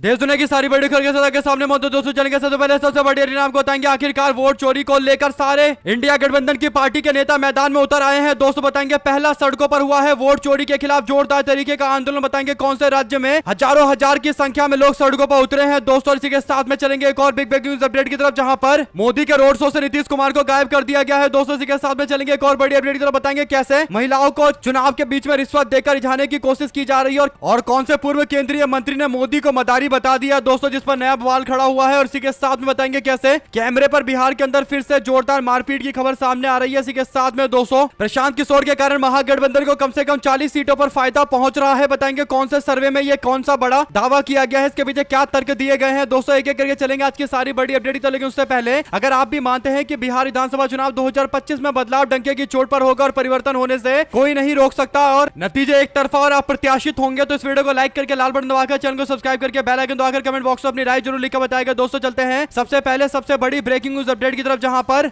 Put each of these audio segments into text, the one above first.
देश दुनिया की सारी बड़ी खबर के साथ सामने मौजूद दोस्तों, चलेंगे सबसे पहले सबसे बड़ी हरियाणा आपको बताएंगे आखिरकार वोट चोरी को लेकर सारे इंडिया गठबंधन की पार्टी के नेता मैदान में उतर आए हैं। दोस्तों बताएंगे पहला सड़कों पर हुआ है वोट चोरी के खिलाफ जोरदार तरीके का आंदोलन। बताएंगे कौन से राज्य में हजारों हजार की संख्या में लोग सड़कों पर उतरे हैं। दोस्तों इसी के साथ में चलेंगे एक और बिग ब्रेकिंग न्यूज अपडेट की तरफ, जहां पर मोदी के रोड शो से नीतीश कुमार को गायब कर दिया गया है। दोस्तों इसी के साथ में चलेंगे एक और बड़ी अपडेट की तरफ, बताएंगे कैसे महिलाओं को चुनाव के बीच में रिश्वत देकर रिझाने की कोशिश की जा रही है और कौन से पूर्व केंद्रीय मंत्री ने मोदी को मदारी बता दिया दोस्तों, जिस पर नया बवाल खड़ा हुआ है। और इसी के साथ में बताएंगे कैसे कैमरे पर बिहार के अंदर फिर से जोरदार मारपीट की खबर सामने आ रही है। इसी के साथ में दोस्तों प्रशांत किशोर के कारण महागठबंधन को कम से कम 40 सीटों पर फायदा पहुंच रहा है। बताएंगे कौन से सर्वे में ये कौन सा बड़ा दावा किया गया है, इसके पीछे क्या तर्क दिए गए हैं। दोस्तों एक एक करके चलेंगे आज की सारी बड़ी अपडेट। तो लेकिन उससे पहले अगर आप भी मानते हैं कि बिहार विधानसभा चुनाव 2025 में बदलाव डंके की चोट पर होगा और परिवर्तन होने से कोई नहीं रोक सकता और नतीजे एक तरफा और अप्रत्याशित होंगे, तो इस वीडियो को लाइक करके लाल बटन दबाकर चैनल को सब्सक्राइब करके बेल आइकन दबाकर कमेंट बॉक्स में अपनी राय जरूर लिखकर बताएगा। दोस्तों चलते हैं सबसे पहले सबसे बड़ी ब्रेकिंग न्यूज अपडेट की तरफ, जहां पर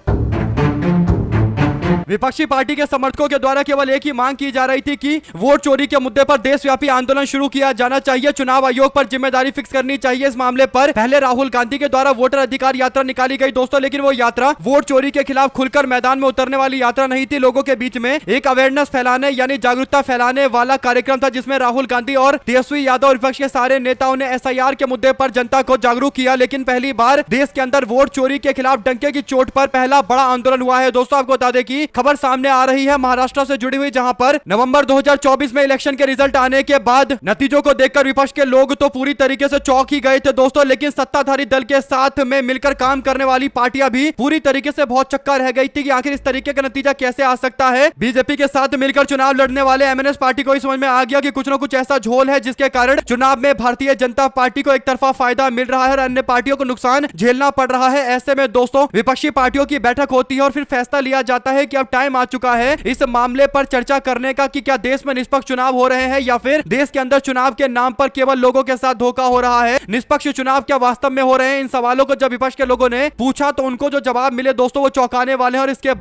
विपक्षी पार्टी के समर्थकों के द्वारा केवल एक ही मांग की जा रही थी कि वोट चोरी के मुद्दे पर देशव्यापी आंदोलन शुरू किया जाना चाहिए। चुनाव आयोग पर जिम्मेदारी फिक्स करनी चाहिए इस मामले पर। पहले राहुल गांधी के द्वारा वोटर अधिकार यात्रा निकाली गई दोस्तों, लेकिन वो यात्रा वोट चोरी के खिलाफ खुलकर मैदान में उतरने वाली यात्रा नहीं थी। लोगों के बीच में एक अवेयरनेस फैलाने यानी जागरूकता फैलाने वाला कार्यक्रम था, जिसमें राहुल गांधी और तेजस्वी यादव और विपक्ष के सारे नेताओं ने SIR के मुद्दे पर जनता को जागरूक किया। लेकिन पहली बार देश के अंदर वोट चोरी के खिलाफ डंके की चोट पर पहला बड़ा आंदोलन हुआ है। दोस्तों आपको बता दें कि खबर सामने आ रही है महाराष्ट्र से जुड़ी हुई, जहां पर नवंबर 2024 में इलेक्शन के रिजल्ट आने के बाद नतीजों को देखकर विपक्ष के लोग तो पूरी तरीके से चौंक ही गए थे दोस्तों, लेकिन सत्ताधारी दल के साथ में मिलकर काम करने वाली पार्टियां भी पूरी तरीके से बहुत चक्का रह गई थी कि आखिर इस तरीके का नतीजा कैसे आ सकता है। बीजेपी के साथ मिलकर चुनाव लड़ने वाले MNS पार्टी को ही समझ में आ गया कि कुछ न कुछ ऐसा झोल है जिसके कारण चुनाव में भारतीय जनता पार्टी को एक तरफा फायदा मिल रहा है और अन्य पार्टियों को नुकसान झेलना पड़ रहा है। ऐसे में दोस्तों विपक्षी पार्टियों की बैठक होती है और फिर फैसला लिया जाता है कि अब टाइम आ चुका है इस मामले पर चर्चा करने का कि क्या देश में निष्पक्ष चुनाव हो रहे हैं या फिर देश के अंदर चुनाव के नाम पर केवल लोगों के साथ धोखा हो रहा है। निष्पक्ष चुनाव क्या वास्तव में हो रहे हैं, इन सवालों को जब विपक्ष के लोगों ने पूछा तो उनको जो जवाब मिले दोस्तों वो चौंकाने वाले हैं। और इसके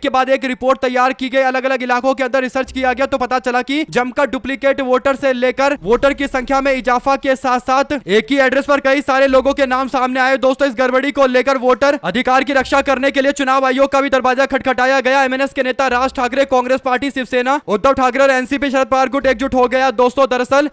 बाद एक रिपोर्ट तैयार की गई, अलग अलग इलाकों के अंदर रिसर्च किया गया तो पता चला कि जमकर डुप्लीकेट वोटर से लेकर वोटर की संख्या में इजाफा के साथ साथ एक ही एड्रेस पर कई सारे लोगों के नाम सामने आए। दोस्तों इस गड़बड़ी को लेकर वोटर अधिकार की रक्षा करने के लिए चुनाव आयोग का भी दरवाजा खटखटाया गया। MNS के नेता राज ठाकरे, कांग्रेस पार्टी, शिवसेना, उद्धव ठाकरे और NCP शरद पवार गुट एकजुट हो गया दोस्तों। दरअसल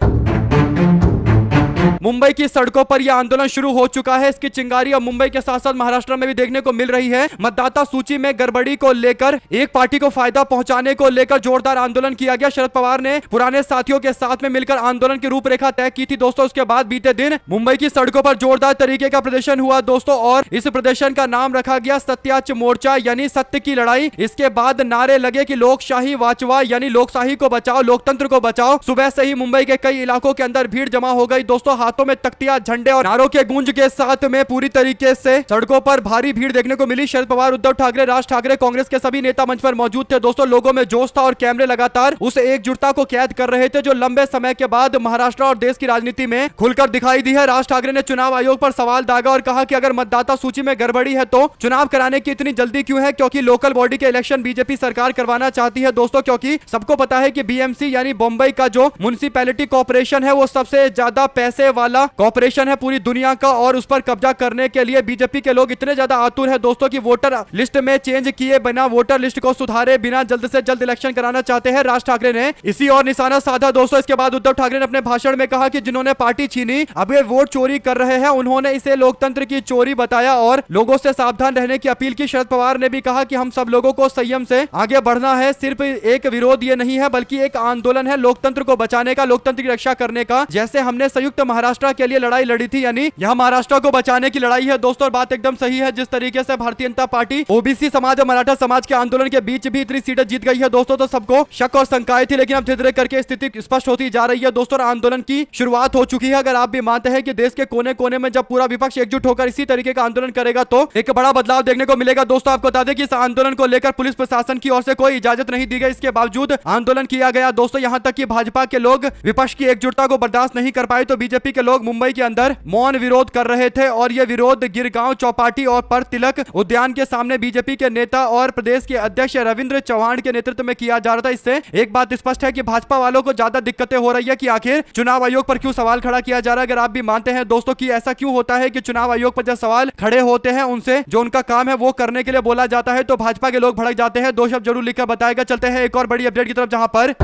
मुंबई की सड़कों पर यह आंदोलन शुरू हो चुका है। इसकी चिंगारी अब मुंबई के साथ साथ महाराष्ट्र में भी देखने को मिल रही है। मतदाता सूची में गड़बड़ी को लेकर एक पार्टी को फायदा पहुंचाने को लेकर जोरदार आंदोलन किया गया। शरद पवार ने पुराने साथियों के साथ में मिलकर आंदोलन की रूपरेखा तय की थी दोस्तों। उसके बाद बीते दिन मुंबई की सड़कों पर जोरदार तरीके का प्रदर्शन हुआ दोस्तों और इस प्रदर्शन का नाम रखा गया सत्याच मोर्चा यानी सत्य की लड़ाई। इसके बाद नारे लगे कि लोकशाही वाचवा यानी लोकशाही को बचाओ, लोकतंत्र को बचाओ। सुबह से ही मुंबई के कई इलाकों के अंदर भीड़ जमा हो गई दोस्तों। हाथों में तख्तियां, झंडे और नारों के गूंज के साथ में पूरी तरीके से सड़कों पर भारी भीड़ देखने को मिली। शरद पवार, उद्धव ठाकरे, राज ठाकरे, कांग्रेस के सभी नेता मंच पर मौजूद थे दोस्तों। लोगों में जोश था और कैमरे लगातार उस एकजुटता को कैद कर रहे थे जो लंबे समय के बाद महाराष्ट्र और देश की राजनीति में खुलकर दिखाई दी है। राज ठाकरे ने चुनाव आयोग पर सवाल दागा और कहा कि अगर मतदाता सूची में गड़बड़ी है तो चुनाव कराने की इतनी जल्दी क्यों है, क्योंकि लोकल बॉडी के इलेक्शन बीजेपी सरकार करवाना चाहती है दोस्तों। क्योंकि सबको पता है कि BMC यानी बॉम्बे का जो म्युनिसिपैलिटी कॉर्पोरेशन है वो सबसे ज्यादा पैसे वाला कॉर्पोरेशन है पूरी दुनिया का और उस पर कब्जा करने के लिए बीजेपी के लोग इतने ज्यादा आतुर है दोस्तों कि वोटर लिस्ट में चेंज किए बिना, वोटर लिस्ट को सुधारे बिना जल्द से जल्द इलेक्शन कराना चाहते हैं। राज ठाकरे ने इसी और निशाना साधा दोस्तों। इसके बाद उद्धव ठाकरे ने अपने भाषण में कहा कि जिन्होंने पार्टी छीनी अब वे वोट चोरी कर रहे हैं। उन्होंने इसे लोकतंत्र की चोरी बताया और लोगों से सावधान रहने की अपील की। शरद पवार ने भी कहा कि हम सब लोगों को संयम से आगे बढ़ना है। सिर्फ एक विरोध ये नहीं है बल्कि एक आंदोलन है लोकतंत्र को बचाने का, लोकतंत्र की रक्षा करने का। जैसे हमने संयुक्त महाराष्ट्र के लिए लड़ाई लड़ी थी यानी यह महाराष्ट्र को बचाने की लड़ाई है दोस्तों। बात एकदम सही है। जिस तरीके से भारतीय जनता पार्टी OBC समाज और मराठा समाज के आंदोलन के बीच भी इतनी सीटें जीत गई है दोस्तों, तो सबको शक और शंकाएं थी, लेकिन अब धीरे धीरे करके स्थिति स्पष्ट होती जा रही है दोस्तों। आंदोलन की शुरुआत हो चुकी है। अगर आप भी मानते हैं कि देश के कोने कोने में जब पूरा विपक्ष एकजुट होकर इसी तरीके का आंदोलन करेगा तो एक बड़ा बदलाव देखने को मिलेगा दोस्तों। आपको बता दें कि इस आंदोलन को लेकर पुलिस प्रशासन की ओर से कोई इजाजत नहीं दी गई, इसके बावजूद आंदोलन किया गया दोस्तों। यहां तक कि भाजपा के लोग विपक्ष की एकजुटता को बर्दाश्त नहीं कर पाए तो बीजेपी बीजेपी के लोग मुंबई के अंदर मौन विरोध कर रहे थे और यह विरोध गिरगांव चौपाटी और पर तिलक उद्यान के सामने बीजेपी के नेता और प्रदेश के अध्यक्ष रविंद्र चौहान के नेतृत्व में किया जा रहा था। इससे एक बात स्पष्ट है कि भाजपा वालों को ज्यादा दिक्कतें हो रही है कि आखिर चुनाव आयोग पर क्यों सवाल खड़ा किया जा रहा है। अगर आप भी मानते हैं दोस्तों कि ऐसा क्यों होता है कि चुनाव आयोग पर जब सवाल खड़े होते हैं उनसे जो उनका काम है वो करने के लिए बोला जाता है तो भाजपा के लोग भड़क जाते हैं। दो शब्द जरूर लिखकर बताएगा। चलते हैं एक और बड़ी अपडेट की तरफ, जहां पर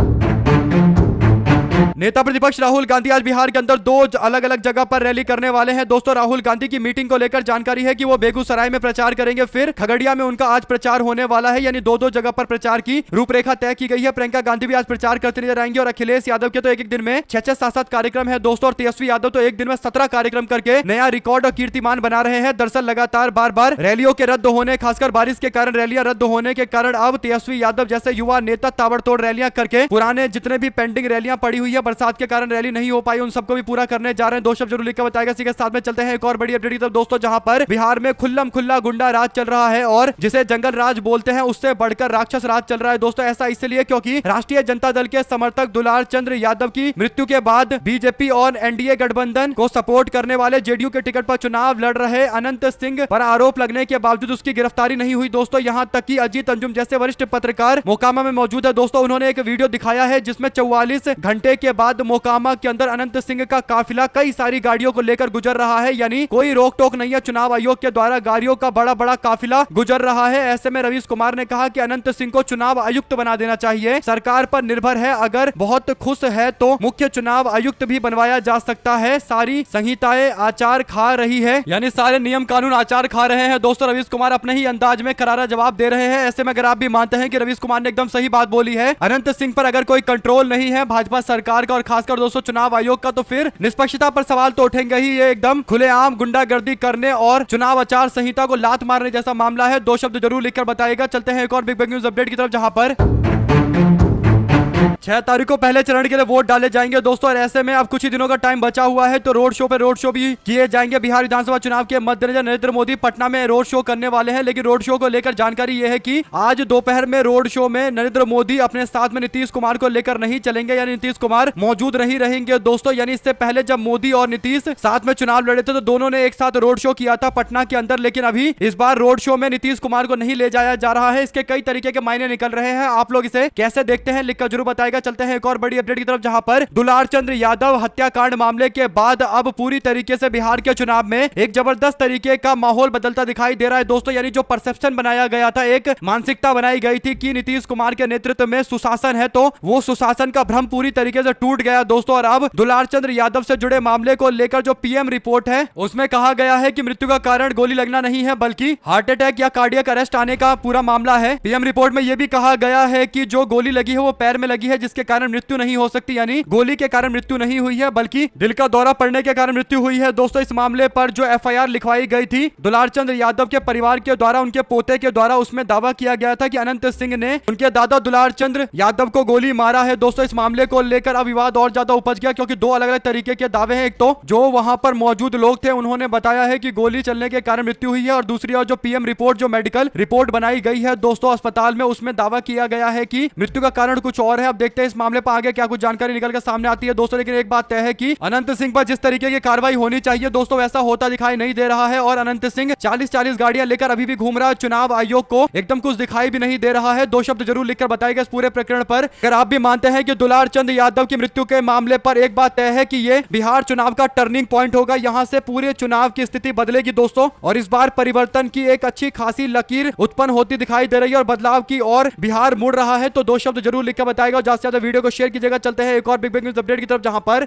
नेता प्रतिपक्ष राहुल गांधी आज बिहार के अंदर दो अलग अलग जगह पर रैली करने वाले हैं। दोस्तों राहुल गांधी की मीटिंग को लेकर जानकारी है कि वो बेगूसराय में प्रचार करेंगे, फिर खगड़िया में उनका आज प्रचार होने वाला है, यानी दो जगह पर प्रचार की रूपरेखा तय की गई है। प्रियंका गांधी भी आज प्रचार करते नजर आएंगे और अखिलेश यादव के तो एक दिन में 6-7 कार्यक्रम है दोस्तों, और तेजस्वी यादव तो एक दिन में 17 कार्यक्रम करके नया रिकॉर्ड और कीर्तिमान बना रहे हैं। दरअसल लगातार बार रैलियों के रद्द होने, खासकर बारिश के कारण रैलियां रद्द होने के कारण अब तेजस्वी यादव जैसे युवा नेता ताबड़तोड़ रैलियां करके पुराने जितने भी पेंडिंग रैलियां पड़ी हुई है बरसात के कारण रैली नहीं हो पाई उन सबको भी पूरा करने जा रहे हैं। दो शब्द जरूर लिखकर बताएगा। इसी के साथ में चलते हैं एक और बड़ी अपडेट की तरफ दोस्तों, जहां पर बिहार में खुल्लम खुल्ला गुंडा राज चल रहा है और जिसे जंगल राज बोलते हैं उससे बढ़कर राक्षस राज चल रहा है दोस्तों। ऐसा इसलिए क्योंकि राष्ट्रीय जनता दल के समर्थक दुलार चंद्र यादव की मृत्यु के बाद बीजेपी और एनडीए गठबंधन को सपोर्ट करने वाले जेडीयू के टिकट पर चुनाव लड़ रहे अनंत सिंह पर आरोप लगने के बावजूद उसकी गिरफ्तारी नहीं हुई दोस्तों। यहां तक कि अजीत अंजुम जैसे वरिष्ठ पत्रकार मोकामा में मौजूद है दोस्तों। उन्होंने एक वीडियो दिखाया है जिसमें 44 घंटे के बाद मोकामा के अंदर अनंत सिंह का काफिला कई सारी गाड़ियों को लेकर गुजर रहा है, यानी कोई रोक टोक नहीं है। चुनाव आयोग के द्वारा गाड़ियों का बड़ा काफिला गुजर रहा है। ऐसे में रवीश कुमार ने कहा कि अनंत सिंह को चुनाव आयुक्त बना देना चाहिए, सरकार पर निर्भर है, अगर बहुत खुश है तो मुख्य चुनाव आयुक्त भी बनवाया जा सकता है। सारी संहिताएं आचार खा रही है, यानी सारे नियम कानून आचार खा रहे हैं दोस्तों। रवीश कुमार अपने ही अंदाज में करारा जवाब दे रहे हैं। ऐसे में अगर आप भी मानते हैं कि रवीश कुमार ने एकदम सही बात बोली है, अनंत सिंह पर अगर कोई कंट्रोल नहीं है भाजपा सरकार का और खासकर दोस्तों चुनाव आयोग का, तो फिर निष्पक्षता पर सवाल तो उठेंगे ही। ये एकदम खुलेआम गुंडागर्दी करने और चुनाव आचार संहिता को लात मारने जैसा मामला है। दो शब्द जरूर लिखकर बताएगा। चलते हैं एक और बिग न्यूज अपडेट की तरफ, जहां पर 6 तारीख को पहले चरण के लिए वोट डाले जाएंगे दोस्तों, और ऐसे में अब कुछ ही दिनों का टाइम बचा हुआ है तो रोड शो भी किए जाएंगे। बिहार विधानसभा चुनाव के मद्देनजर नरेंद्र मोदी पटना में रोड शो करने वाले हैं, लेकिन रोड शो को लेकर जानकारी यह है कि आज दोपहर में रोड शो में नरेंद्र मोदी अपने साथ में नीतीश कुमार को लेकर नहीं चलेंगे, यानी नीतीश कुमार मौजूद नहीं रहेंगे दोस्तों। यानी इससे पहले जब मोदी और नीतीश साथ में चुनाव लड़े थे तो दोनों ने एक साथ रोड शो किया था पटना के अंदर, लेकिन अभी इस बार रोड शो में नीतीश कुमार को नहीं ले जाया जा रहा है। इसके कई तरीके के मायने निकल रहे हैं, आप लोग इसे कैसे देखते हैं लिखकर जरूर बताएगा। चलते हैं एक और बड़ी अपडेट की तरफ, जहां पर दुलार चंद्र यादव हत्याकांड मामले के बाद अब पूरी तरीके से बिहार के चुनाव में एक जबरदस्त तरीके का माहौल बदलता दिखाई दे रहा है दोस्तों। यानी जो परसेप्शन बनाया गया था, एक मानसिकता बनाई गई थी कि नीतीश कुमार के नेतृत्व में सुशासन है, तो वो सुशासन का भ्रम पूरी तरीके से टूट गया दोस्तों। और अब दुलार चंद्र यादव से जुड़े मामले को लेकर जो पीएम रिपोर्ट है उसमें कहा गया है कि मृत्यु का कारण गोली लगना नहीं है बल्कि हार्ट अटैक या कार्डियक अरेस्ट आने का पूरा मामला है। पीएम रिपोर्ट में यह भी कहा गया है कि जो गोली लगी है वो पैर में लगी है, जिसके कारण मृत्यु नहीं हो सकती, यानी गोली के कारण मृत्यु नहीं हुई है बल्कि दिल का दौरा पड़ने के कारण मृत्यु हुई है दोस्तों। इस मामले पर जो एफआईआर लिखवाई गई थी दुलार चंद्र यादव के परिवार के द्वारा, उनके पोते के द्वारा, उसमें दावा किया गया था कि अनंत सिंह ने उनके दादा दुलार चंद्र यादव को गोली मारा है दोस्तों। इस मामले को लेकर अब विवाद और ज्यादा उपज गया क्योंकि दो अलग अलग तरीके के दावे हैं। एक तो जो वहां पर मौजूद लोग थे उन्होंने बताया है कि गोली चलने के कारण मृत्यु हुई है, और दूसरी ओर जो पीएम रिपोर्ट, जो मेडिकल रिपोर्ट बनाई गई है दोस्तों अस्पताल में, उसमें दावा किया गया है कि मृत्यु का कारण कुछ और है। अब देखते हैं इस मामले पर आगे क्या कुछ जानकारी निकल कर सामने आती है दोस्तों। लेकिन एक बात तय है कि अनंत सिंह पर जिस तरीके की कार्रवाई होनी चाहिए दोस्तों वैसा होता दिखाई नहीं दे रहा है, और अनंत सिंह 40 गाड़ियां लेकर अभी भी घूम रहा है। चुनाव आयोग को एकदम कुछ दिखाई भी नहीं दे रहा है। दो शब्द जरूर लिखकर बताइएगा इस पूरे प्रकरण पर। अगर आप भी मानते हैं कि दुलार चंद्र यादव की मृत्यु के मामले पर एक बात तय है कि ये बिहार चुनाव का टर्निंग पॉइंट होगा, यहां से पूरे चुनाव की स्थिति बदलेगी दोस्तों, और इस बार परिवर्तन की एक अच्छी खासी लकीर उत्पन्न होती दिखाई दे रही है और बदलाव की ओर बिहार मुड़ रहा है। तो दो शब्द जरूर लिखकर बताएगा और ज्यादा से ज्यादा वीडियो को शेयर कीजिएगा। चलते हैं एक और बिग न्यूज अपडेट की तरफ, जहां पर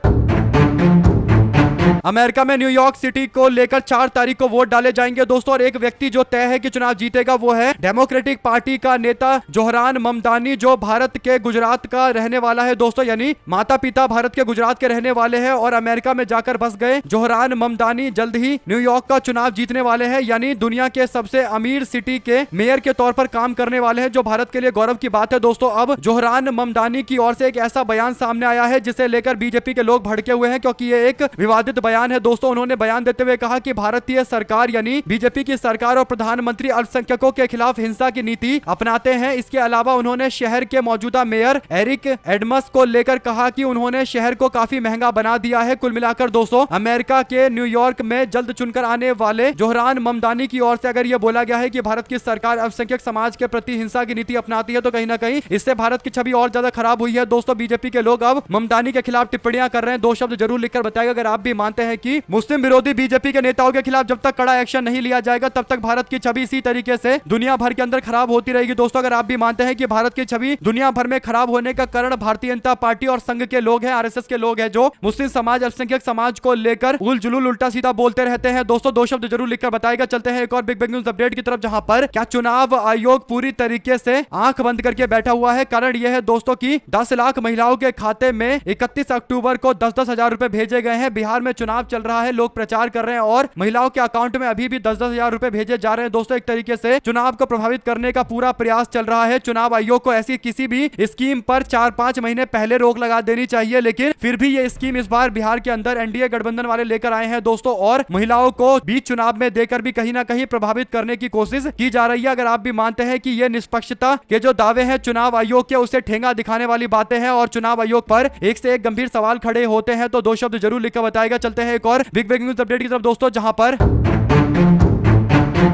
अमेरिका में न्यूयॉर्क सिटी को लेकर 4 तारीख को वोट डाले जाएंगे दोस्तों, और एक व्यक्ति जो तय है कि चुनाव जीतेगा वो है डेमोक्रेटिक पार्टी का नेता जोहरान ममदानी, जो भारत के गुजरात का रहने वाला है दोस्तों, यानी माता पिता भारत के गुजरात के रहने वाले हैं और अमेरिका में जाकर बस गए। जोहरान ममदानी जल्द ही न्यूयॉर्क का चुनाव जीतने वाले हैं, यानी दुनिया के सबसे अमीर सिटी के मेयर के तौर पर काम करने वाले हैं, जो भारत के लिए गौरव की बात है दोस्तों। अब जोहरान ममदानी की ओर से एक ऐसा बयान सामने आया है जिसे लेकर बीजेपी के लोग भड़के हुए हैं, क्योंकि ये एक विवादित प्रसिद्ध बयान है दोस्तों। उन्होंने बयान देते हुए कहा कि भारतीय सरकार यानी बीजेपी की सरकार और प्रधानमंत्री अल्पसंख्यकों के खिलाफ हिंसा की नीति अपनाते हैं। इसके अलावा उन्होंने शहर के मौजूदा मेयर एरिक एडमस को लेकर कहा कि उन्होंने शहर को काफी महंगा बना दिया है। कुल मिलाकर दोस्तों अमेरिका के न्यूयॉर्क में जल्द चुनकर आने वाले जोहरान ममदानी की ओर से अगर यह बोला गया है कि भारत की सरकार अल्पसंख्यक समाज के प्रति हिंसा की नीति अपनाती है तो कहीं ना कहीं इससे भारत की छवि और ज्यादा खराब हुई है। दोस्तों बीजेपी के लोग अब ममदानी के खिलाफ टिप्पणियां कर रहे हैं। दो शब्द जरूर लिखकर बताइएगा अगर आप भी मानते हैं कि मुस्लिम विरोधी बीजेपी के नेताओं के खिलाफ जब तक कड़ा एक्शन नहीं लिया जाएगा तब तक भारत की छवि इसी तरीके से दुनिया भर के अंदर खराब होती रहेगी। दोस्तों अगर आप भी मानते हैं कि भारत की छवि दुनिया भर में खराब होने का कारण भारतीय जनता पार्टी और संघ के लोग हैं, आरएसएस के लोग हैं, जो मुस्लिम समाज अल्पसंख्यक समाज को लेकर उल जुलूल उल्टा सीधा बोलते रहते हैं। दोस्तों दो शब्द जरूर लिखकर बताएगा। चलते हैं एक और बिग न्यूज अपडेट की तरफ, जहां पर क्या चुनाव आयोग पूरी तरीके से आंख बंद करके बैठा हुआ है। कारण यह है दोस्तों की 10 लाख महिलाओं के खाते में 31 अक्टूबर को 10-10 हजार रुपए भेजे गए हैं। बिहार में चुनाव चल रहा है, लोग प्रचार कर रहे हैं और महिलाओं के अकाउंट में अभी भी 10-10 हजार रुपए भेजे जा रहे हैं। दोस्तों एक तरीके से चुनाव को प्रभावित करने का पूरा प्रयास चल रहा है। चुनाव आयोग को ऐसी किसी भी स्कीम पर 4-5 महीने पहले रोक लगा देनी चाहिए, लेकिन फिर भी ये स्कीम इस बार बिहार के अंदर एनडीए गठबंधन वाले लेकर आए हैं दोस्तों, और महिलाओं को बीच चुनाव में देकर भी कहीं ना कहीं प्रभावित करने की कोशिश की जा रही है। अगर आप भी मानते हैं कि ये निष्पक्षता के जो दावे हैं चुनाव आयोग के उसे ठेंगा दिखाने वाली बातें हैं और चुनाव आयोग पर एक से एक गंभीर सवाल खड़े होते हैं तो दो शब्द जरूर लिखकर बताएगा। चलते हैं एक और बिग न्यूज अपडेट की तरफ दोस्तों, जहां पर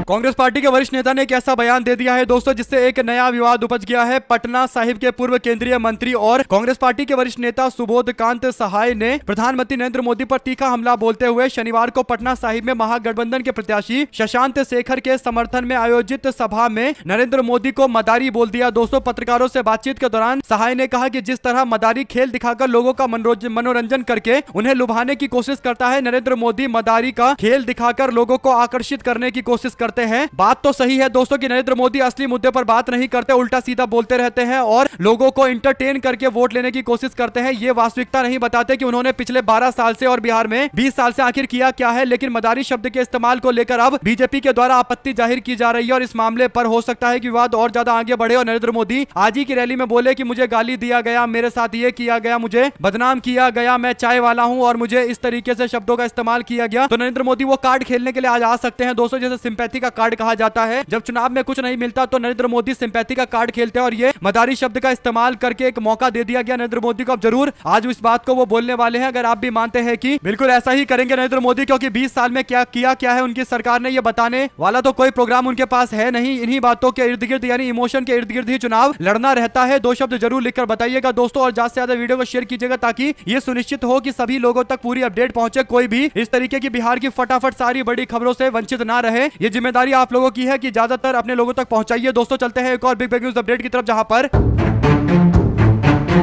कांग्रेस पार्टी के वरिष्ठ नेता ने एक ऐसा बयान दे दिया है दोस्तों जिससे एक नया विवाद उपज गया है। पटना साहिब के पूर्व केंद्रीय मंत्री और कांग्रेस पार्टी के वरिष्ठ नेता सुबोध कांत सहाय ने प्रधानमंत्री नरेंद्र मोदी पर तीखा हमला बोलते हुए शनिवार को पटना साहिब में महागठबंधन के प्रत्याशी शशांत शेखर के समर्थन में आयोजित सभा में नरेंद्र मोदी को मदारी बोल दिया। दोस्तों पत्रकारों से बातचीत के दौरान सहाय ने कहा कि जिस तरह मदारी खेल दिखाकर लोगों का मनोरंजन करके उन्हें लुभाने की कोशिश करता है, नरेंद्र मोदी मदारी का खेल दिखाकर लोगों को आकर्षित करने की कोशिश करते हैं। बात तो सही है दोस्तों कि नरेंद्र मोदी असली मुद्दे पर बात नहीं करते, उल्टा सीधा बोलते रहते हैं और लोगों को इंटरटेन करके वोट लेने की कोशिश करते हैं। ये वास्तविकता नहीं बताते कि उन्होंने पिछले 12 साल से और बिहार में 20 साल से आखिर किया क्या है। लेकिन मदारी शब्द के इस्तेमाल को लेकर अब बीजेपी के द्वारा आपत्ति जाहिर की जा रही है और इस मामले पर हो सकता है कि विवाद और ज्यादा आगे बढ़े और नरेंद्र मोदी आज ही की रैली में बोले कि मुझे गाली दिया गया, मेरे साथ ये किया गया, मुझे बदनाम किया गया, मैं चाय वाला हूं और मुझे इस तरीके से शब्दों का इस्तेमाल किया गया। तो नरेंद्र मोदी वो कार्ड खेलने के लिए आज आ सकते हैं दोस्तों, जैसे सिंपैथी का कार्ड कहा जाता है। जब चुनाव में कुछ नहीं मिलता तो नरेंद्र मोदी सिंपैथी का कार्ड खेलते हैं और ये मदारी शब्द का इस्तेमाल करके एक मौका दे दिया गया नरेंद्र मोदी को। अब जरूर आज इस बात को वो बोलने वाले हैं। अगर आप भी मानते हैं कि बिल्कुल ऐसा ही करेंगे नरेंद्र मोदी, क्योंकि 20 साल में क्या किया है उनकी सरकार ने, ये बताने वाला तो कोई प्रोग्राम उनके पास है नहीं। इन्हीं बातों के इर्द गिर्द यानी इमोशन के इर्द गिर्द ही चुनाव लड़ना रहता है। दो शब्द जरूर लिखकर बताइएगा दोस्तों और ज्यादा से ज्यादा वीडियो को शेयर कीजिएगा ताकि ये सुनिश्चित हो कि सभी लोगों तक पूरी अपडेट पहुंचे, कोई भी इस तरीके की बिहार की फटाफट सारी बड़ी खबरों से वंचित ना रहे। ये जिम्मेदारी आप लोगों की है कि ज्यादातर अपने लोगों तक पहुंचाइए। दोस्तों चलते हैं एक और बिग न्यूज अपडेट की तरफ, जहां पर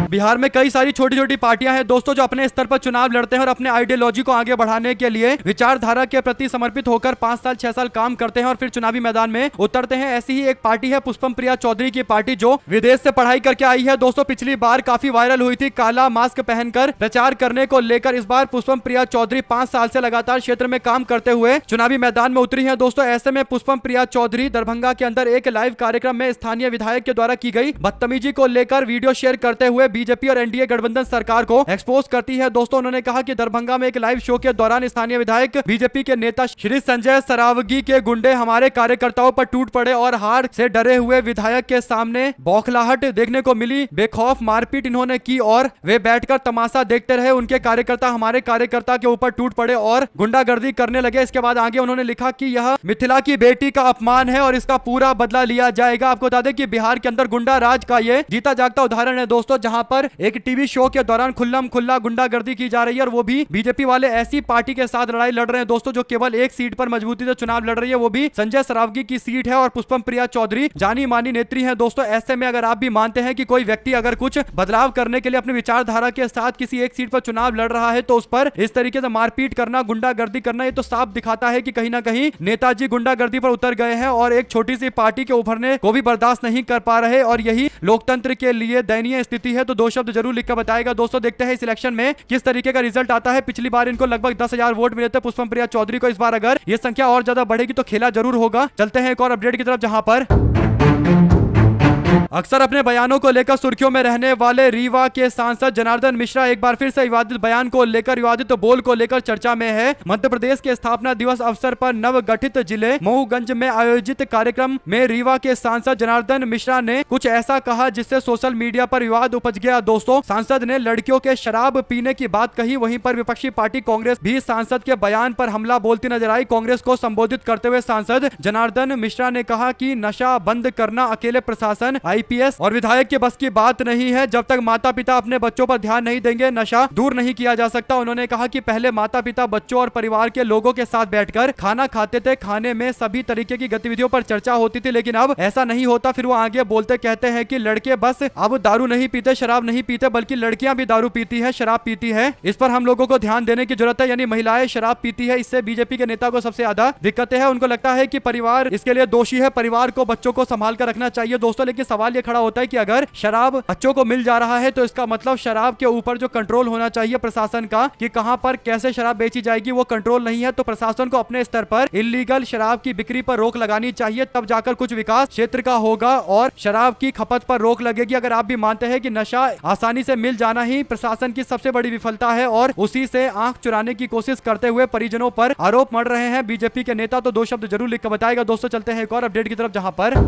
बिहार में कई सारी छोटी छोटी पार्टियां हैं दोस्तों जो अपने स्तर पर चुनाव लड़ते हैं और अपने आइडियोलॉजी को आगे बढ़ाने के लिए विचारधारा के प्रति समर्पित होकर 5 साल 6 साल काम करते हैं और फिर चुनावी मैदान में उतरते हैं। ऐसी ही एक पार्टी है पुष्पम प्रिया चौधरी की पार्टी, जो विदेश से पढ़ाई करके आई है दोस्तों। पिछली बार काफी वायरल हुई थी काला मास्क पहनकर प्रचार करने को लेकर। इस बार पुष्पम प्रिया चौधरी 5 साल से लगातार क्षेत्र में काम करते हुए चुनावी मैदान में उतरी है दोस्तों। ऐसे में पुष्पम प्रिया चौधरी दरभंगा के अंदर एक लाइव कार्यक्रम में स्थानीय विधायक के द्वारा की गई बदतमीजी को लेकर वीडियो शेयर करते हुए बीजेपी और एनडीए गठबंधन सरकार को एक्सपोज करती है दोस्तों। उन्होंने कहा कि दरभंगा में एक लाइव शो के दौरान स्थानीय विधायक बीजेपी के नेता श्री संजय सरावगी के गुंडे हमारे कार्यकर्ताओं पर टूट पड़े और हार से डरे हुए विधायक के सामने बौखलाहट देखने को मिली। बेखौफ मारपीट इन्होंने की और वे बैठकर तमाशा देखते रहे। उनके कार्यकर्ता हमारे कार्यकर्ता के ऊपर टूट पड़े और गुंडागर्दी करने लगे। इसके बाद आगे उन्होंने लिखा कि यह मिथिला की बेटी का अपमान है और इसका पूरा बदला लिया जाएगा। आपको बता दें कि बिहार के अंदर गुंडा राज का ये जीता जागता उदाहरण है दोस्तों, जहां पर एक टीवी शो के दौरान खुल्लम खुल्ला गुंडागर्दी की जा रही है और वो भी बीजेपी वाले ऐसी पार्टी के साथ लड़ाई लड़ रहे हैं दोस्तों जो केवल एक सीट पर मजबूती से चुनाव लड़ रही है, वो भी संजय सरावगी की सीट है और पुष्पम प्रिया चौधरी जानी मानी नेत्री है दोस्तों। ऐसे में अगर आप भी मानते हैं कि कोई व्यक्ति अगर कुछ बदलाव करने के लिए अपनी विचारधारा के साथ किसी एक सीट पर चुनाव लड़ रहा है तो उस पर इस तरीके से मारपीट करना, गुंडागर्दी करना, ये तो साफ दिखाता है कि कहीं ना कहीं नेताजी गुंडागर्दी पर उतर गए हैं और एक छोटी सी पार्टी के उभरने को भी बर्दाश्त नहीं कर पा रहे और यही लोकतंत्र के लिए दयनीय स्थिति है। तो दो शब्द जरूर लिखकर बताएगा दोस्तों। देखते हैं इस इलेक्शन में किस तरीके का रिजल्ट आता है। पिछली बार इनको लगभग 10,000 वोट मिले थे पुष्पम प्रिया चौधरी को। इस बार अगर ये संख्या और ज्यादा बढ़ेगी तो खेला जरूर होगा। चलते हैं एक और अपडेट की तरफ, जहां पर अक्सर अपने बयानों को लेकर सुर्खियों में रहने वाले रीवा के सांसद जनार्दन मिश्रा एक बार फिर से विवादित बयान को लेकर, विवादित बोल को लेकर चर्चा में है। मध्य प्रदेश के स्थापना दिवस अवसर पर नवगठित जिले मऊगंज में आयोजित कार्यक्रम में रीवा के सांसद जनार्दन मिश्रा ने कुछ ऐसा कहा जिससे सोशल मीडिया पर विवाद उपज गया। दोस्तों, सांसद ने लड़कियों के शराब पीने की बात कही, वहीं पर विपक्षी पार्टी कांग्रेस भी सांसद के बयान पर हमला बोलती नजर आई। कांग्रेस को संबोधित करते हुए सांसद जनार्दन मिश्रा ने कहा कि नशा बंद करना अकेले प्रशासन, आईपीएस और विधायक के बस की बात नहीं है। जब तक माता पिता अपने बच्चों पर ध्यान नहीं देंगे, नशा दूर नहीं किया जा सकता। उन्होंने कहा कि पहले माता पिता बच्चों और परिवार के लोगों के साथ बैठकर खाना खाते थे, खाने में सभी तरीके की गतिविधियों पर चर्चा होती थी, लेकिन अब ऐसा नहीं होता। फिर वो आगे बोलते कहते हैं कि लड़के बस अब दारू नहीं पीते, शराब नहीं पीते, बल्कि लड़कियां भी दारू पीती है, शराब पीती है। इस पर हम लोगों को ध्यान देने की जरूरत है, यानी महिलाएं शराब पीती है। इससे बीजेपी के नेता को सबसे ज्यादा दिक्कतें हैं। उनको लगता है कि परिवार इसके लिए दोषी है, परिवार को बच्चों को संभाल कर रखना चाहिए। दोस्तों, लेकिन सवाल ये खड़ा होता है कि अगर शराब बच्चों को मिल जा रहा है तो इसका मतलब शराब के ऊपर जो कंट्रोल होना चाहिए प्रशासन का कि कहां पर कैसे शराब बेची जाएगी, वो कंट्रोल नहीं है। तो प्रशासन को अपने स्तर पर इलीगल शराब की बिक्री पर रोक लगानी चाहिए, तब जाकर कुछ विकास क्षेत्र का होगा और शराब की खपत पर रोक लगेगी। अगर आप भी मानते हैं कि नशा आसानी से मिल जाना ही प्रशासन की सबसे बड़ी विफलता है और उसी से आंख चुराने की कोशिश करते हुए परिजनों पर आरोप मढ़ रहे हैं बीजेपी के नेता, तो दो शब्द जरूर लिख कर बताएगा। दोस्तों, चलते हैं एक और अपडेट की तरफ, जहां पर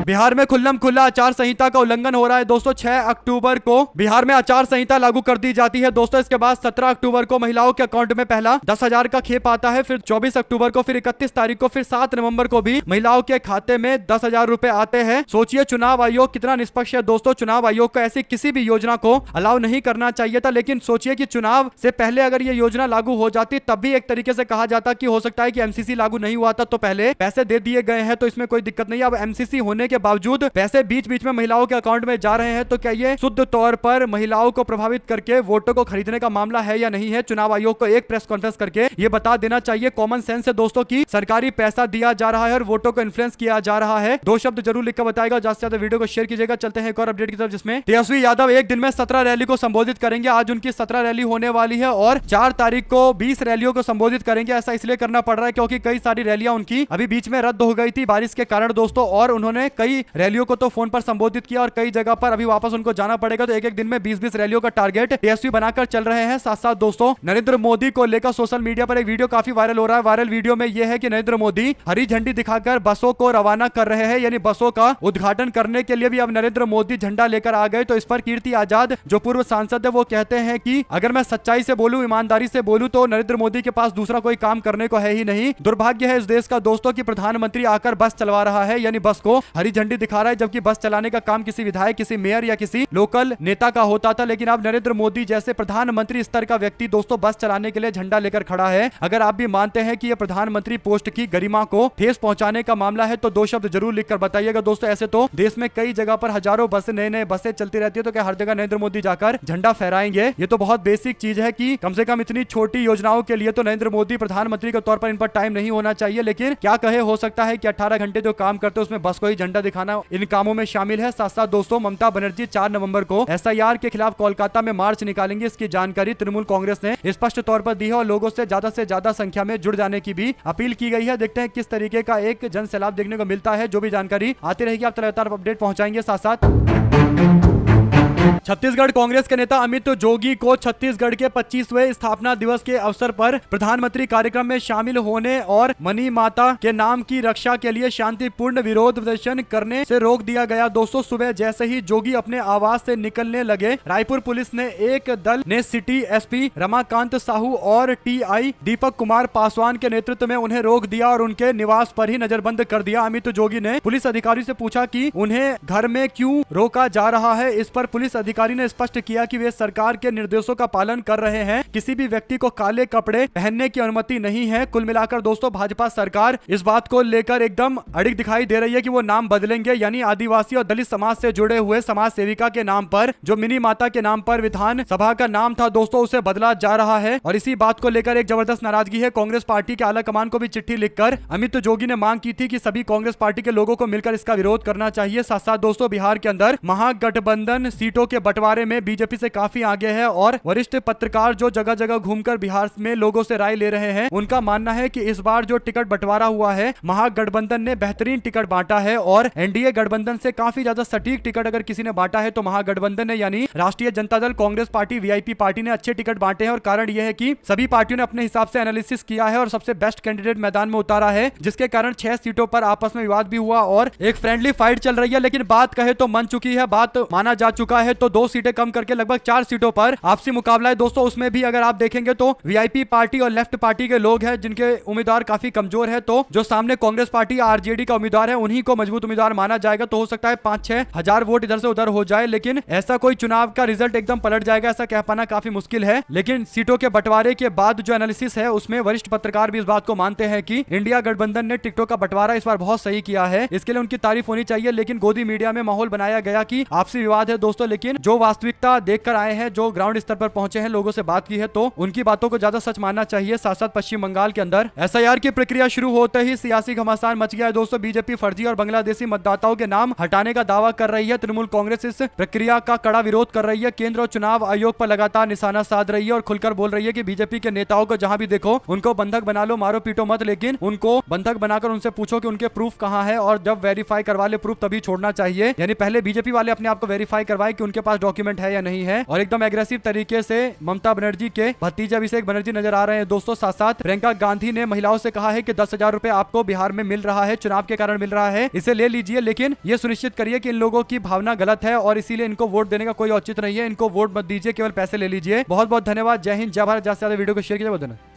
बिहार में खुल्लम खुल्ला आचार संहिता का उल्लंघन हो रहा है। दोस्तों, 6 अक्टूबर को बिहार में आचार संहिता लागू कर दी जाती है। दोस्तों, इसके बाद 17 अक्टूबर को महिलाओं के अकाउंट में पहला 10,000 का खेप आता है, फिर 24 अक्टूबर को, फिर 31 तारीख को, फिर 7 नवंबर को भी महिलाओं के खाते में 10,000 रुपए आते हैं। सोचिए चुनाव आयोग कितना निष्पक्ष है। दोस्तों, चुनाव आयोग को ऐसी किसी भी योजना को अलाउ नहीं करना चाहिए था, लेकिन सोचिए कि चुनाव से पहले अगर ये योजना लागू हो जाती तब भी एक तरीके से कहा जाता कि हो सकता है कि एमसीसी लागू नहीं हुआ था तो पहले पैसे दे दिए गए हैं, तो इसमें कोई दिक्कत नहीं है। अब एमसीसी होने के बावजूद पैसे बीच बीच में महिलाओं के अकाउंट में जा रहे हैं, तो क्या ये शुद्ध तौर पर महिलाओं को प्रभावित करके वोटों को खरीदने का मामला है या नहीं है? चुनाव आयोग को एक प्रेस कॉन्फ्रेंस करके ये बता देना चाहिए। कॉमन सेंस है दोस्तों की सरकारी पैसा दिया जा रहा है और वोटों को इन्फ्लुएंस किया जा रहा है। दो शब्द जरूर लिखकर बताएगा, ज्यादा से ज्यादा वीडियो को शेयर कीजिएगा। चलते हैं एक और अपडेट की तरफ, जिसमें तेजस्वी यादव एक दिन में 17 रैली को संबोधित करेंगे। आज उनकी 17 रैली होने वाली है और 4 तारीख को 20 रैलियों को संबोधित करेंगे। ऐसा इसलिए करना पड़ रहा है क्योंकि कई सारी रैलियां उनकी अभी बीच में रद्द हो गई थी बारिश के कारण दोस्तों, और उन्होंने कई रैलियों को तो फोन पर संबोधित किया और कई जगह पर अभी वापस उनको जाना पड़ेगा। तो एक एक दिन में 20-20 रैलियों का टारगेट तेजस्वी बनाकर चल रहे हैं। साथ साथ दोस्तों, नरेंद्र मोदी को लेकर सोशल मीडिया पर एक वीडियो काफी वायरल हो रहा है। वायरल वीडियो में यह है कि नरेंद्र मोदी हरी झंडी दिखाकर बसों को रवाना कर रहे हैं, यानी बसों का उद्घाटन करने के लिए भी अब नरेंद्र मोदी झंडा लेकर आ गए। तो इस पर कीर्ति आजाद जो पूर्व सांसद है वो कहते हैं कि अगर मैं सच्चाई से बोलूं, ईमानदारी से बोलूं, तो नरेंद्र मोदी के पास दूसरा कोई काम करने को है ही नहीं। दुर्भाग्य है इस देश का दोस्तों की प्रधानमंत्री आकर बस चलवा रहा है, यानी बस को हरी झंडी दिखा रहा है, जबकि बस चलाने का काम किसी विधायक, किसी मेयर या किसी लोकल नेता का होता था। लेकिन अब नरेंद्र मोदी जैसे प्रधानमंत्री स्तर का व्यक्ति दोस्तों बस चलाने के लिए झंडा लेकर खड़ा है। अगर आप भी मानते हैं कि यह प्रधानमंत्री पोस्ट की गरिमा को ठेस पहुंचाने का मामला है तो दो शब्द जरूर लिखकर बताइएगा दोस्तों। ऐसे तो देश में कई जगह पर हजारों बसें, नए बसें चलती रहती है, तो क्या हर जगह नरेंद्र मोदी जाकर झंडा फहराएंगे? ये तो बहुत बेसिक चीज है कि कम से कम इतनी छोटी योजनाओं के लिए तो नरेंद्र मोदी प्रधानमंत्री के तौर पर इन पर टाइम नहीं होना चाहिए। लेकिन क्या कहे, हो सकता है कि 18 घंटे जो काम करते हैं उसमें बस को ही झंडा दिखाना इन कामों में शामिल है। साथ साथ दोस्तों, ममता बनर्जी 4 नवंबर को एसआईआर के खिलाफ कोलकाता में मार्च निकालेंगे। इसकी जानकारी तृणमूल कांग्रेस ने स्पष्ट तौर पर दी है और लोगों से ज्यादा संख्या में जुड़ जाने की भी अपील की गई है। देखते हैं किस तरीके का एक जन सैलाब देखने को मिलता है। जो भी जानकारी आती रहेगी आप लगातार अपडेट पहुंचाएंगे। साथ साथ छत्तीसगढ़ कांग्रेस के नेता अमित जोगी को छत्तीसगढ़ के 25वें स्थापना दिवस के अवसर पर प्रधानमंत्री कार्यक्रम में शामिल होने और मनी माता के नाम की रक्षा के लिए शांतिपूर्ण विरोध प्रदर्शन करने से रोक दिया गया। दोस्तों, सुबह जैसे ही जोगी अपने आवास से निकलने लगे, रायपुर पुलिस ने एक दल ने सिटी एसपी रमाकांत साहू और टीआई दीपक कुमार पासवान के नेतृत्व में उन्हें रोक दिया और उनके निवास पर ही नजरबंद कर दिया। अमित जोगी ने पुलिस अधिकारी से पूछा कि उन्हें घर में क्यों रोका जा रहा है। इस पर पुलिस अधिकारी ने स्पष्ट किया कि वे सरकार के निर्देशों का पालन कर रहे हैं, किसी भी व्यक्ति को काले कपड़े पहनने की अनुमति नहीं है। कुल मिलाकर दोस्तों, भाजपा सरकार इस बात को लेकर एकदम अड़िग दिखाई दे रही है कि वो नाम बदलेंगे, यानी आदिवासी और दलित समाज से जुड़े हुए समाज सेविका के नाम पर जो मिनी माता के नाम पर विधान सभा का नाम था दोस्तों, उसे बदला जा रहा है। और इसी बात को लेकर एक जबरदस्त नाराजगी है। कांग्रेस पार्टी के आला कमान को भी चिट्ठी लिखकर अमित जोगी ने मांग की थी कि सभी कांग्रेस पार्टी के लोगों को मिलकर इसका विरोध करना चाहिए। साथ साथ दोस्तों, बिहार के अंदर महागठबंधन सीटों सीटों के बंटवारे में बीजेपी से काफी आगे है और वरिष्ठ पत्रकार जो जगह जगह घूमकर बिहार में लोगों से राय ले रहे हैं, उनका मानना है कि इस बार जो टिकट बंटवारा हुआ है, महागठबंधन ने बेहतरीन टिकट बांटा है और एनडीए गठबंधन से काफी ज्यादा सटीक टिकट अगर किसी ने बांटा है तो महागठबंधन ने, यानी राष्ट्रीय Janata Dal, Congress party, VIP party ने अच्छे टिकट बांटे हैं। और कारण यह है कि सभी पार्टियों ने अपने हिसाब से एनालिसिस किया है और सबसे बेस्ट कैंडिडेट मैदान में उतारा है, जिसके कारण 6 सीटों पर आपस में विवाद भी हुआ और एक फ्रेंडली फाइट चल रही है। लेकिन बात कहे तो मन चुकी है, बात माना जा चुका है, तो 2 सीटें कम करके लगभग 4 सीटों पर आपसी मुकाबला है दोस्तों। उसमें भी अगर आप देखेंगे तो वीआईपी पार्टी और लेफ्ट पार्टी के लोग हैं जिनके उम्मीदवार काफी कमजोर है, तो जो सामने कांग्रेस पार्टी, आरजेडी का उम्मीदवार है, उन्हीं को मजबूत उम्मीदवार माना जाएगा। तो हो सकता है 5-6 हजार वोट इधर से उधर हो जाए, लेकिन ऐसा कोई चुनाव का रिजल्ट एकदम पलट जाएगा ऐसा कह पाना काफी मुश्किल है। लेकिन सीटों के बंटवारे के बाद जो एनालिसिस है उसमें वरिष्ठ पत्रकार भी इस बात को मानते हैं कि इंडिया गठबंधन ने टिकटों का बंटवारा इस बार बहुत सही किया है, इसके लिए उनकी तारीफ होनी चाहिए। लेकिन गोदी मीडिया में माहौल बनाया गया कि आपसी विवाद है दोस्तों, लेकिन जो वास्तविकता देखकर आए हैं, जो ग्राउंड स्तर पर पहुंचे हैं, लोगों से बात की है, तो उनकी बातों को ज्यादा सच मानना चाहिए। साथ साथ पश्चिम बंगाल के अंदर एसआईआर की प्रक्रिया शुरू होते ही सियासी घमासान मच गया है दोस्तों। बीजेपी फर्जी और बांग्लादेशी मतदाताओं के नाम हटाने का दावा कर रही है, तृणमूल कांग्रेस इस प्रक्रिया का कड़ा विरोध कर रही है, केंद्र और चुनाव आयोग पर लगातार निशाना साध रही है और खुलकर बोल रही है कि बीजेपी के नेताओं को जहां भी देखो उनको बंधक बना लो, मारो पीटो मत, लेकिन उनको बंधक बनाकर उनसे पूछो कि उनके प्रूफ कहां है और जब वेरीफाई करवा ले प्रूफ तभी छोड़ना चाहिए। यानी पहले बीजेपी वाले अपने आप को वेरीफाई करवाए कि उनके पास डॉक्यूमेंट है या नहीं है। और एकदम एग्रेसिव तरीके से ममता बनर्जी के भतीजे अभिषेक बनर्जी नजर आ रहे हैं दोस्तों। साथ साथ प्रियंका गांधी ने महिलाओं से कहा है कि 10,000 रुपए आपको बिहार में मिल रहा है, चुनाव के कारण मिल रहा है, इसे ले लीजिए, लेकिन ये सुनिश्चित करिए कि इन लोगों की भावना गलत है और इसीलिए इनको वोट देने का कोई औचित्य नहीं है, इनको वोट मत दीजिए, केवल पैसे ले लीजिए। बहुत बहुत धन्यवाद। जय हिंद, जय भारत। ज्यादा से ज्यादा वीडियो को शेयर कीजिए।